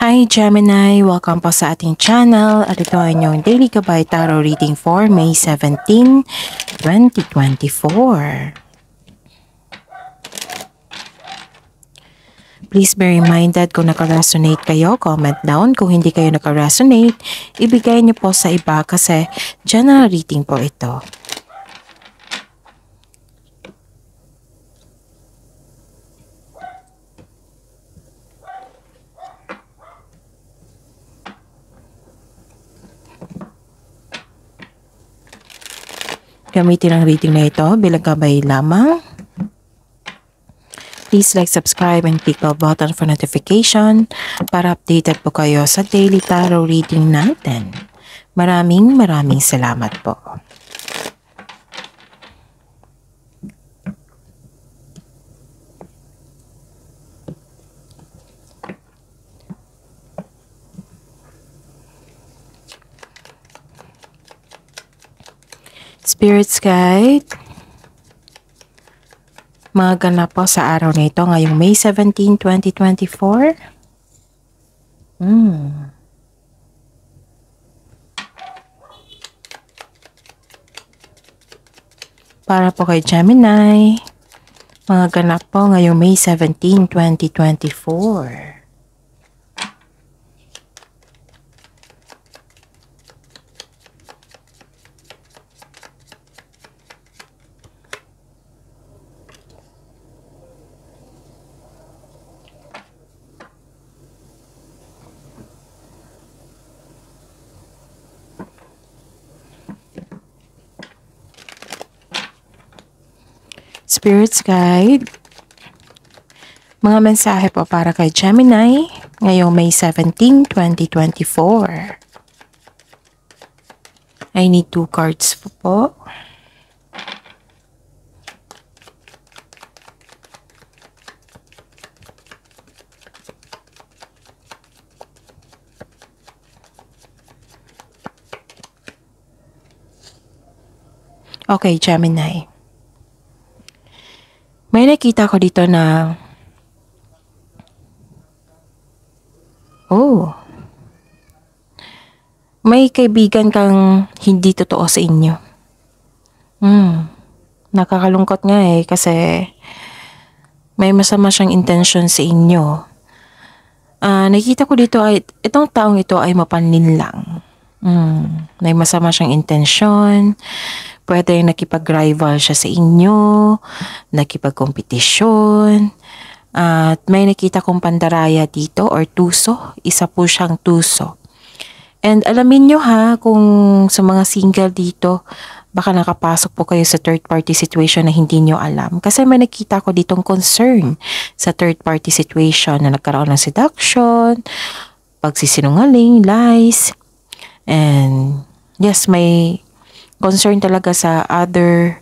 Hi Gemini! Welcome po sa ating channel at ito ay inyong Daily Gabay Tarot Reading for May 17, 2024. Please bear in mind that kung naka-resonate kayo, comment down. Kung hindi kayo naka-resonate, ibigay niyo po sa iba kasi general reading po ito. Gamitin ang reading na ito bilang gabay lamang. Please like, subscribe, and click the button for notification para updated po kayo sa daily tarot reading natin. Maraming salamat po. Spirits Guide, mga ganap po sa araw na ito ngayong May 17, 2024. Para po kay Gemini, mga ganap po ngayong May 17, 2024. Spirits Guide, mga mensahe po para kay Gemini ngayong May 17, 2024. I need 2 cards po. Okay, Gemini. May nakita ko dito na may kaibigan kang hindi totoo sa inyo. Nakakalungkot nga kasi may masama siyang intention sa inyo. Nakita ko dito ay itong taong ito ay mapanlin lang. May masama siyang intention. Pwede nakipag-rival siya sa inyo, nakipag-kompetisyon, at may nakita kong pandaraya dito or tuso. Isa po siyang tuso. And alamin nyo kung sa mga single dito, baka nakapasok po kayo sa third party situation na hindi nyo alam. Kasi may nakita ko ditong concern sa third party situation na nagkaroon ng seduction, pagsisinungaling, lies, and yes, may concern talaga sa other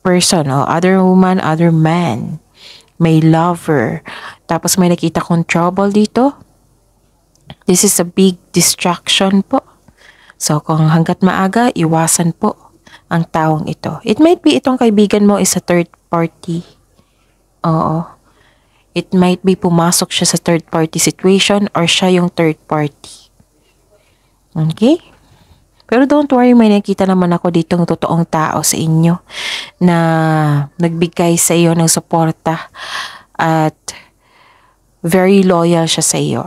person, other woman, other man. May lover. Tapos may nakita kong trouble dito. This is a big distraction po. So kung hanggat maaga, iwasan po ang taong ito. It might be itong kaibigan mo is a third party. Oo. It might be pumasok siya sa third party situation or siya yung third party. Okay? Pero don't worry, may nakita naman ako ditong totoong tao sa inyo na nagbigay sa iyo ng suporta at very loyal siya sa iyo.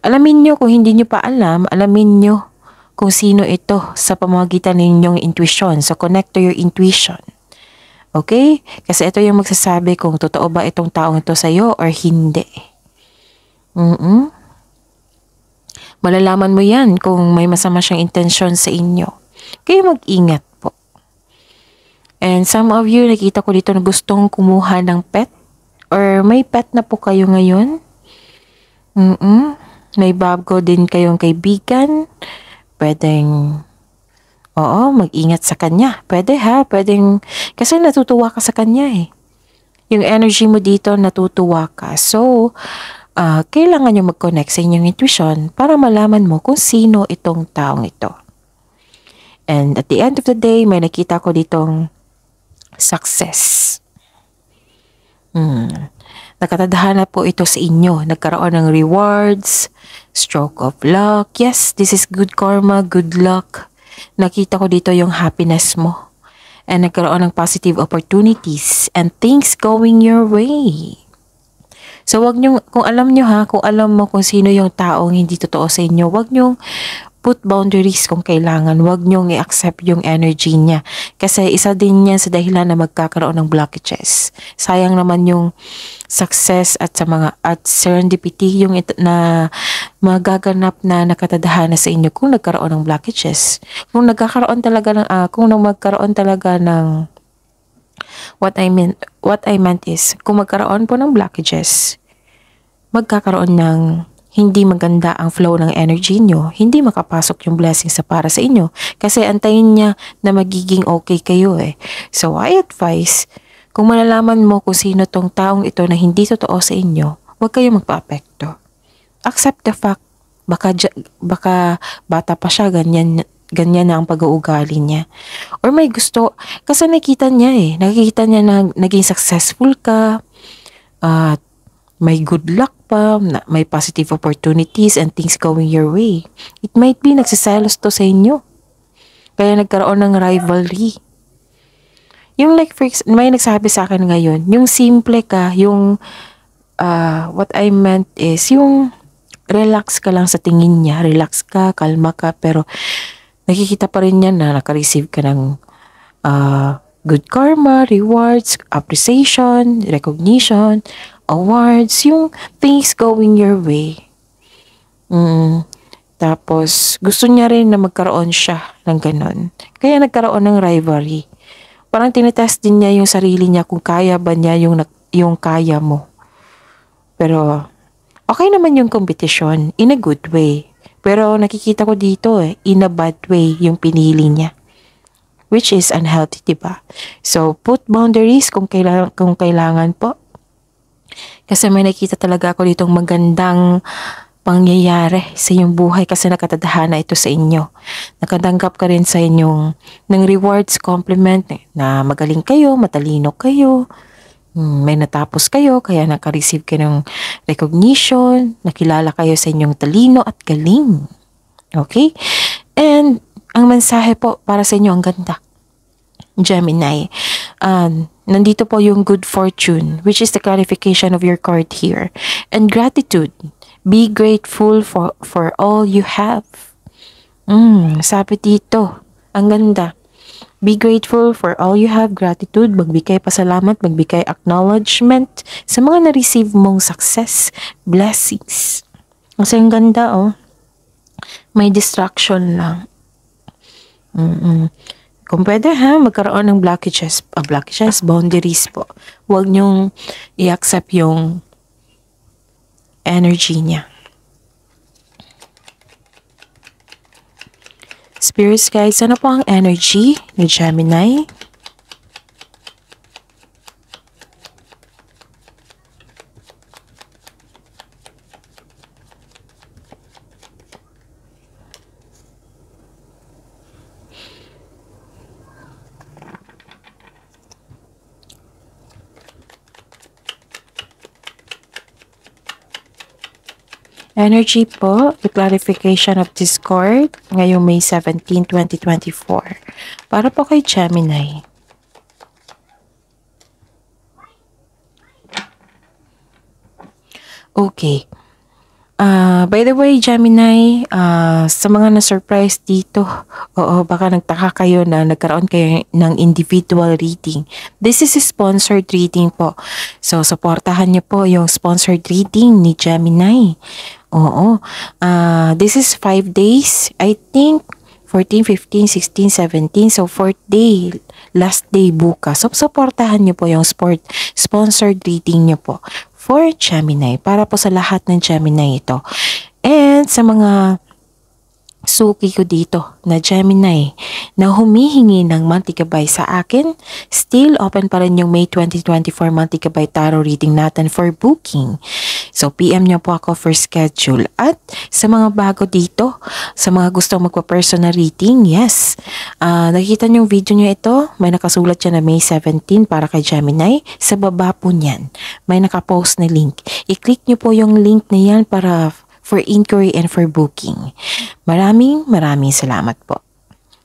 Alamin nyo, kung hindi nyo pa alam, alamin nyo kung sino ito sa pamamagitan ninyong intuition. So connect to your intuition. Okay? Kasi ito yung magsasabi kung totoo ba itong taong ito sa iyo or hindi. Malalaman mo yan kung may masama siyang intention sa inyo. Kaya mag-ingat po. And some of you, nakita ko dito na gustong kumuha ng pet. Or may pet na po kayo ngayon. May bago din kayong kaibigan. Pwedeng, mag-ingat sa kanya. Pwede pwedeng, kasi natutuwa ka sa kanya Yung energy mo dito, natutuwa ka. So, kailangan nyo mag-connect sa inyong intuition para malaman mo kung sino itong taong ito. And at the end of the day, may nakita ko ditong success. nakatadhana po ito sa inyo. Nagkaroon ng rewards, stroke of luck. Yes, this is good karma, good luck. Nakita ko dito yung happiness mo. And nagkaroon ng positive opportunities and things going your way. So wag nyo, kung alam nyo ha, kung alam mo kung sino yung taong hindi totoo sa inyo, wag nyo put boundaries kung kailangan. Wag nyong i-accept yung energy niya. Kasi isa din yan sa dahilan na magkakaroon ng blockages. Sayang naman yung success at serendipity yung na magaganap na nakatadhana sa inyo kung nagkaroon ng blockages. Kung magkaroon talaga ng what I meant is kung magkaroon po ng blockages, magkakaroon ng hindi maganda ang flow ng energy nyo, hindi makapasok yung blessings sa para sa inyo. Kasi antayin niya na magiging okay kayo eh. So I advise, kung malalaman mo kung sino tong taong ito na hindi totoo sa inyo, huwag kayong magpa-apekto. Accept the fact, baka bata pa siya, ganyan na ang pag-uugali niya. Or may gusto, kasi nakikita niya na naging successful ka, at may good luck pa, may positive opportunities and things going your way. It might be nagsiselos to sa inyo. Kaya nagkaroon ng rivalry. Yung like, may nagsabi sa akin ngayon, yung simple ka, yung what I meant is, yung relax ka lang sa tingin niya, relax ka, kalma ka, pero nakikita pa rin niya na naka-receive ka ng good karma, rewards, appreciation, recognition, awards, yung things going your way. Tapos, gusto niya rin na magkaroon siya ng ganun. Kaya nagkaroon ng rivalry. Parang tinetest din niya yung sarili niya kung kaya ba niya yung kaya mo. Pero, okay naman yung competition in a good way. Pero nakikita ko dito in a bad way yung pinili niya. Which is unhealthy, diba? So, put boundaries kung kailangan po. Kasi may nakita talaga ako ditong magandang pangyayari sa inyong buhay kasi nakatadhana ito sa inyo. Nakatanggap ka rin sa inyong ng rewards, compliment na magaling kayo, matalino kayo, may natapos kayo, kaya naka-receive kayo ng recognition, nakilala kayo sa inyong talino at galing. Okay? And ang mensahe po para sa inyo, ang ganda. Gemini. Nandito po yung good fortune, which is the clarification of your card here. And gratitude. Be grateful for all you have. Sabi dito, ang ganda. Be grateful for all you have. Gratitude. Magbigay pasalamat, magbigay acknowledgement sa mga na-receive mong success, blessings. Kasi ang ganda, oh. May distraction lang. Kung pwede magkaroon ng blockages, boundaries po. Huwag niyong i-accept yung energy niya. Spirits guys, ano po ang energy ni Gemini? Energy po, the clarification of this card ngayong May 17, 2024. Para po kay Gemini. Okay. By the way, Gemini, sa mga na-surprise dito, baka nagtaka kayo na nagkaroon kayo ng individual reading. This is a sponsored reading po. So, supportahan niyo po yung sponsored reading ni Gemini. This is 5 days, I think, 14, 15, 16, 17. So, 4th day, last day bukas. So, supportahan niyo po yung sponsored reading niyo po for Gemini, para po sa lahat ng Gemini ito. And sa mga suki ko dito na Gemini na humihingi ng monthly gabay sa akin, still open pa rin yung May 2024 monthly gabay tarot reading natin for booking. So PM niyo po ako for schedule. At sa mga bago dito, sa mga gusto magpa-personal reading, yes. Nakikita niyo yung video niyo ito, may nakasulat siya na May 17 para kay Gemini. Sa baba po niyan, may nakapost na link. I-click niyo po yung link na yan para for inquiry and for booking. Maraming salamat po.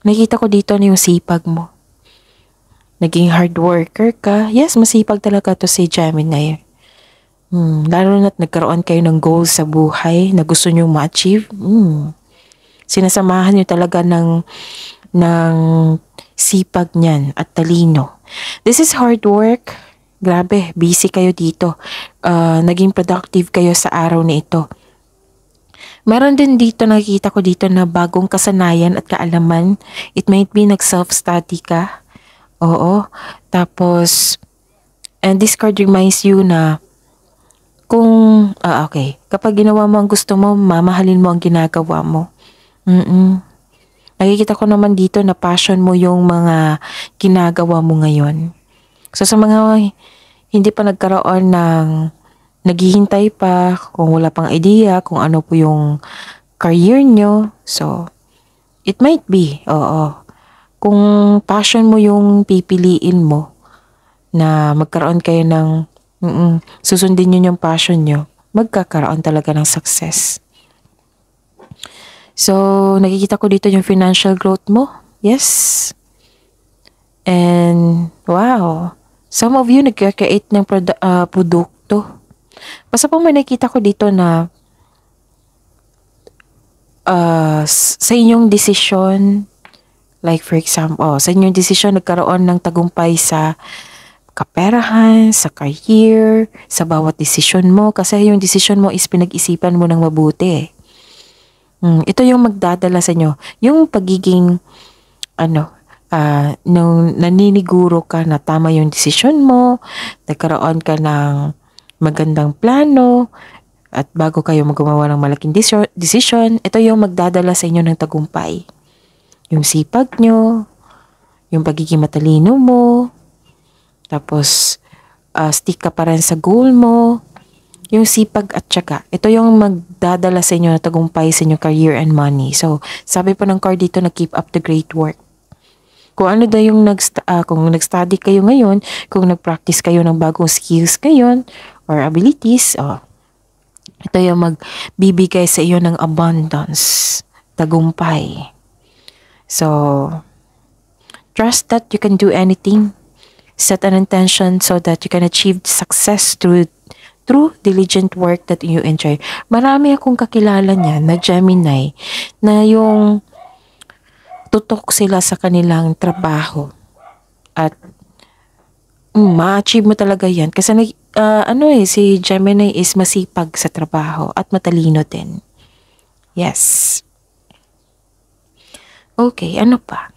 Nakita ko dito na yung sipag mo. Naging hard worker ka. Yes, masipag talaga to si Gemini. Lalo na't nagkaroon kayo ng goals sa buhay na gusto nyo ma-achieve. Sinasamahan nyo talaga ng sipag niyan at talino. This is hard work. Grabe, busy kayo dito. Naging productive kayo sa araw na ito. Meron din dito, nakikita ko dito na bagong kasanayan at kaalaman. It might be nag-self-study ka. Oo. Tapos, and this card reminds you na kapag ginawa mo ang gusto mo, mamahalin mo ang ginagawa mo. Nakikita ko naman dito na passion mo yung mga ginagawa mo ngayon. So sa mga hindi pa nagkaroon ng naghihintay pa, kung wala pang idea kung ano po yung career nyo, so it might be, kung passion mo yung pipiliin mo na magkaroon kayo ng susundin nyo yung passion nyo, magkakaroon talaga ng success. So, nakikita ko dito yung financial growth mo. Yes. And, wow. Some of you nag-create ng produkto. Basta po may nakikita ko dito na sa inyong desisyon, like for example, sa inyong desisyon nagkaroon ng tagumpay sa kaperahan, sa career, sa bawat desisyon mo. Kasi yung desisyon mo is pinag-isipan mo ng mabuti. Ito yung magdadala sa inyo. Yung pagiging, nung naniniguro ka na tama yung desisyon mo, nagkaroon ka ng magandang plano, at bago kayo gumawa ng malaking desisyon, ito yung magdadala sa inyo ng tagumpay. Yung sipag nyo, yung pagiging matalino mo, tapos, stick ka pa rin sa goal mo, yung sipag at syaga. Ito yung magdadala sa inyo na tagumpay sa inyong career and money. So, sabi po ng card dito na keep up the great work. Kung ano daw yung kung nag-study kayo ngayon, kung nag-practice kayo ng bagong skills ngayon, or abilities, ito yung magbibigay sa iyo ng abundance, tagumpay. So, trust that you can do anything. Set an intention so that you can achieve success through diligent work that you enjoy. Marami akong kakilala niyan na Gemini na yung tutok sila sa kanilang trabaho at ma-achieve mo talaga yan kasi si Gemini is masipag sa trabaho at matalino din. Yes. Okay, ano pa?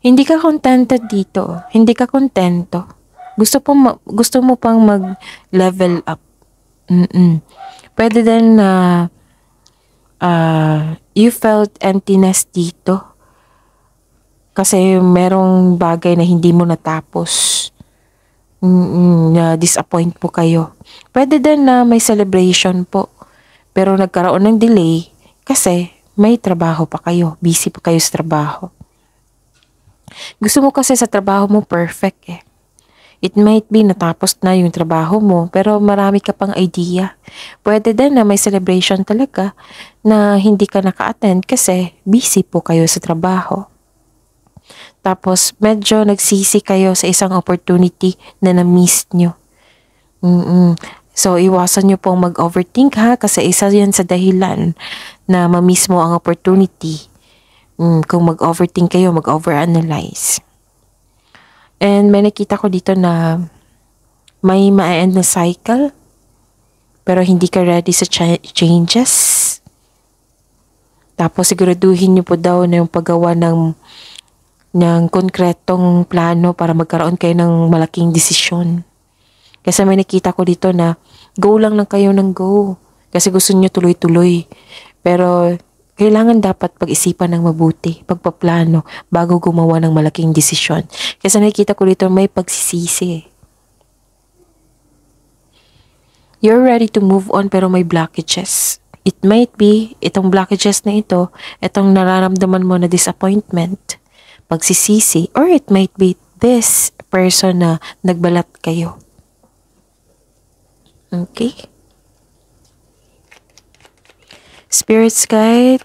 Hindi ka contented dito. Hindi ka kontento. Gusto mo pang mag-level up. Pwede din na you felt emptiness dito. Kasi merong bagay na hindi mo natapos. Na-disappoint po kayo. Pwede din na may celebration po. Pero nagkaroon ng delay kasi may trabaho pa kayo. Busy pa kayo sa trabaho. Gusto mo kasi sa trabaho mo perfect eh. It might be natapos na yung trabaho mo pero marami ka pang idea. Pwede din na may celebration talaga na hindi ka naka-attend kasi busy po kayo sa trabaho. Tapos medyo nagsisi kayo sa isang opportunity na na-miss nyo. So iwasan nyo pong mag-overthink ha kasi isa yan sa dahilan na ma-miss mo ang opportunity. Kung mag-overthink kayo, mag-overanalyze. And may nakita ko dito na may ma-end na cycle pero hindi ka ready sa changes. Tapos siguraduhin nyo po daw na yung paggawa ng konkretong plano para magkaroon kayo ng malaking desisyon. Kasi may nakita ko dito na go lang kayo ng go. Kasi gusto nyo tuloy-tuloy. Pero kailangan dapat pag-isipan ng mabuti, pagpaplano, bago gumawa ng malaking desisyon. Kasi nakikita ko dito may pagsisisi. You're ready to move on pero may blockages. It might be, itong blockages na ito, itong nararamdaman mo na disappointment, pagsisisi, or it might be this person na nagbalat kayo. Okay? Spirit's Guide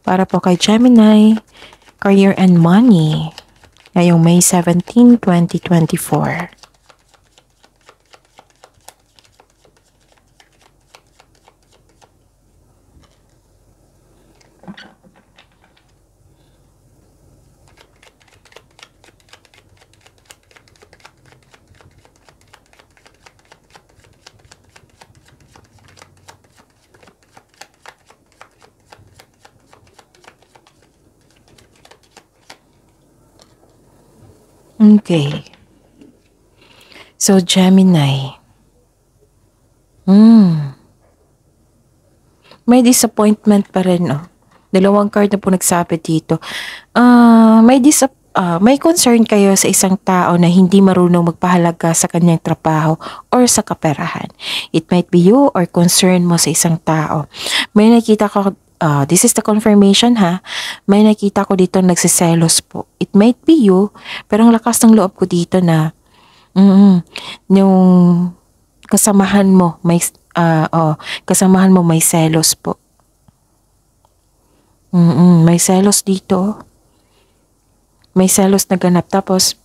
para po kay Gemini, Career and Money, ngayong May 17, 2024. Okay. So, Gemini. May disappointment pa rin, oh. Dalawang card na po nagsabi dito. May concern kayo sa isang tao na hindi marunong magpahalaga sa kanyang trabaho or sa kaperahan. It might be you or concern mo sa isang tao. May nakita ko, this is the confirmation ha. May nakita ko dito nagsiselos po. It might be you, pero ang lakas ng loob ko dito na yung kasamahan mo may selos po. May selos dito. May selos na ganap. Tapos,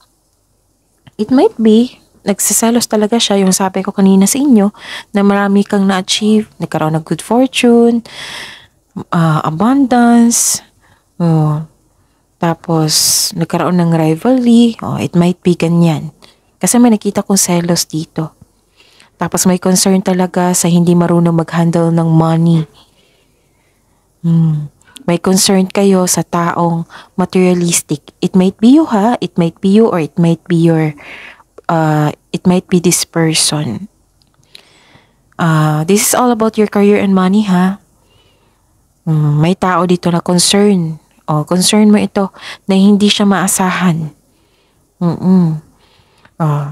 it might be, nagsiselos talaga siya, yung sabi ko kanina sa inyo, na marami kang na-achieve, nagkaroon ng good fortune, abundance, tapos, nagkaroon ng rivalry, it might be ganyan. Kasi may nakita kong selos dito. Tapos, may concern talaga sa hindi marunong mag-handle ng money. May concern kayo sa taong materialistic. It might be you ha, it might be you or it might be this person. This is all about your career and money ha. May tao dito na concern. Concern mo ito na hindi siya maasahan.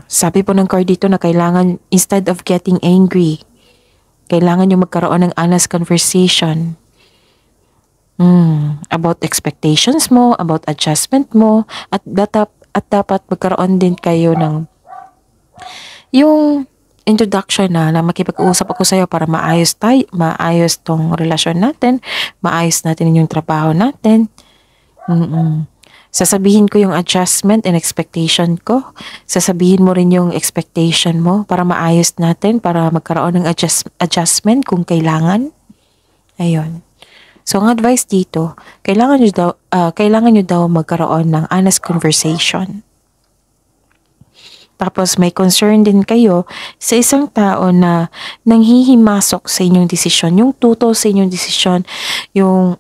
Sabi po ng card dito na kailangan, instead of getting angry, kailangan nyo magkaroon ng honest conversation. About expectations mo, about adjustment mo, at dapat magkaroon din kayo ng yung introduction na makipag-usap ako sa'yo para maayos tong relasyon natin, maayos natin yung trabaho natin. Sasabihin ko yung adjustment and expectation ko. Sasabihin mo rin yung expectation mo para maayos natin, para magkaroon ng adjustment kung kailangan. Ayun. So, ang advice dito, kailangan nyo daw magkaroon ng honest conversation. Tapos, may concern din kayo sa isang tao na nanghihimasok sa inyong desisyon, yung tutol sa inyong desisyon, yung,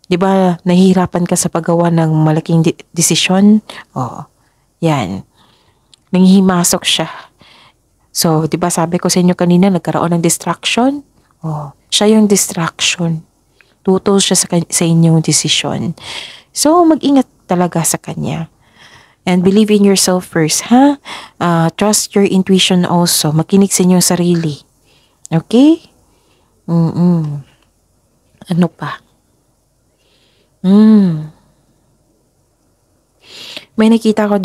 di ba, nahihirapan ka sa paggawa ng malaking desisyon? Yan. Nanghihimasok siya. So, di ba, sabi ko sa inyo kanina, nagkaroon ng distraction? Siya yung distraction. Tutol siya sa inyong desisyon. So, mag-ingat talaga sa kanya. And believe in yourself first, ha? Trust your intuition also. Makinig sa inyong sarili. Okay? Ano pa? May nakita ko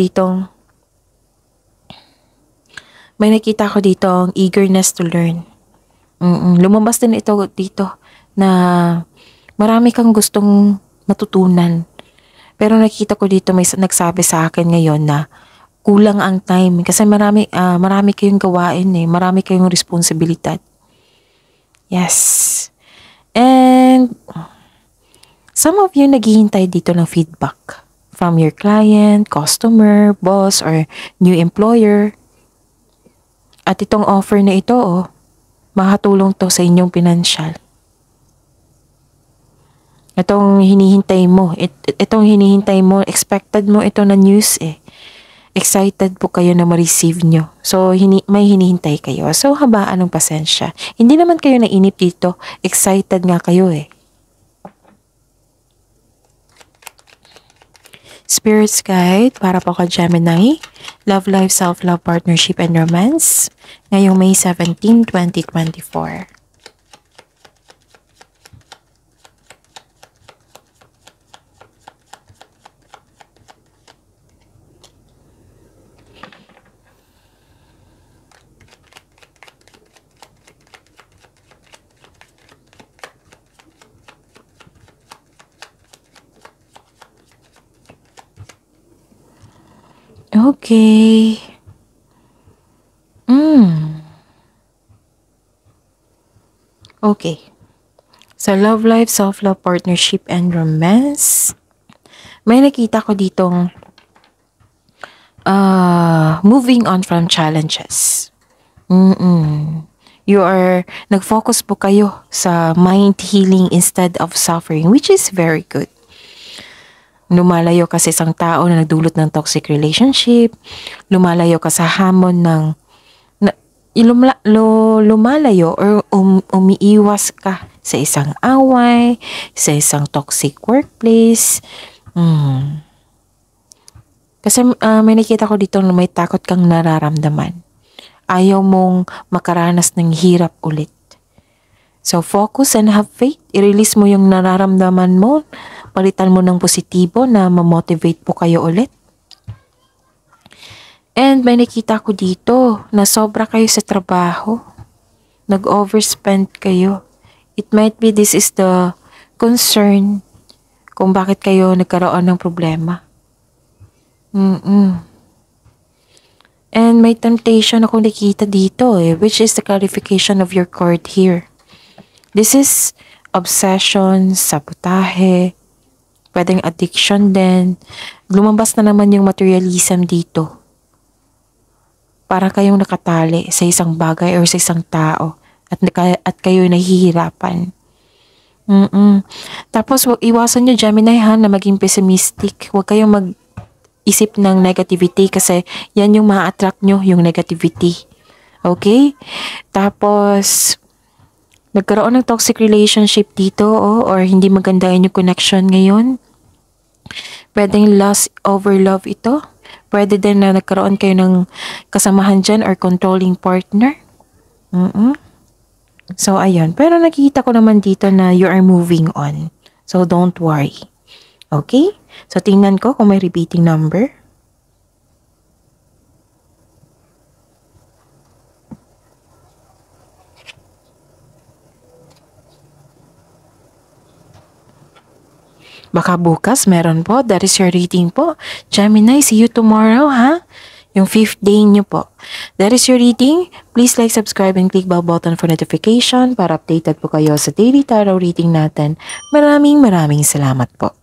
ditong eagerness to learn. Lumabas din ito dito na marami kang gustong matutunan. Pero nakita ko dito may nagsabi sa akin ngayon na kulang ang time kasi marami kayong gawain marami kayong responsibilidad. Yes. And some of you naghihintay dito ng feedback from your client, customer, boss, or new employer. At itong offer na ito, makatulong to sa inyong pinansyal. Itong hinihintay mo, expected mo ito na news Excited po kayo na ma-receive nyo. So, may hinihintay kayo. So, habaan ng pasensya. Hindi naman kayo nainip dito. Excited nga kayo Spirit's Guide para po kay Gemini, Love Life, Self-Love, Partnership, and Romance ngayong May 17, 2024. Okay. Okay. So, love life, self-love, partnership, and romance. May nakita ko ditong moving on from challenges. Nag-focus po kayo sa mind healing instead of suffering, which is very good. Lumalayo ka sa isang tao na nagdulot ng toxic relationship. Lumalayo ka sa hamon ng lumalayo or umiiwas ka sa isang away, sa isang toxic workplace. Kasi may nakita ko dito na may takot kang nararamdaman. Ayaw mong makaranas ng hirap ulit. So focus and have faith. I-release mo yung nararamdaman mo. Palitan mo ng positibo na ma-motivate po kayo ulit. And may nakita ko dito na sobra kayo sa trabaho. Nag-overspend kayo. It might be this is the concern kung bakit kayo nagkaroon ng problema. And may temptation ako nakita dito which is the clarification of your card here. This is obsession, sabotahe, pwedeng addiction din. Lumabas na naman yung materialism dito. Para kayong nakatali sa isang bagay or sa isang tao at kayo nahihirapan. Tapos iwasan nyo Gemini na maging pessimistic. Huwag kayong mag-isip ng negativity kasi yan yung ma-attract nyo, yung negativity. Okay? Tapos nagkaroon ng toxic relationship dito or hindi maganda yung connection ngayon. Pwedeng lust over love ito. Pwede din na nagkaroon kayo ng kasamahan dyan or controlling partner. So, ayun. Pero nakikita ko naman dito na you are moving on. So, don't worry. Okay? So, tingnan ko kung may repeating number. Baka bukas meron po. That is your reading po. Gemini, see you tomorrow, ha? Yung 5th day nyo po. That is your reading. Please like, subscribe, and click bell button for notification para updated po kayo sa daily tarot reading natin. Maraming salamat po.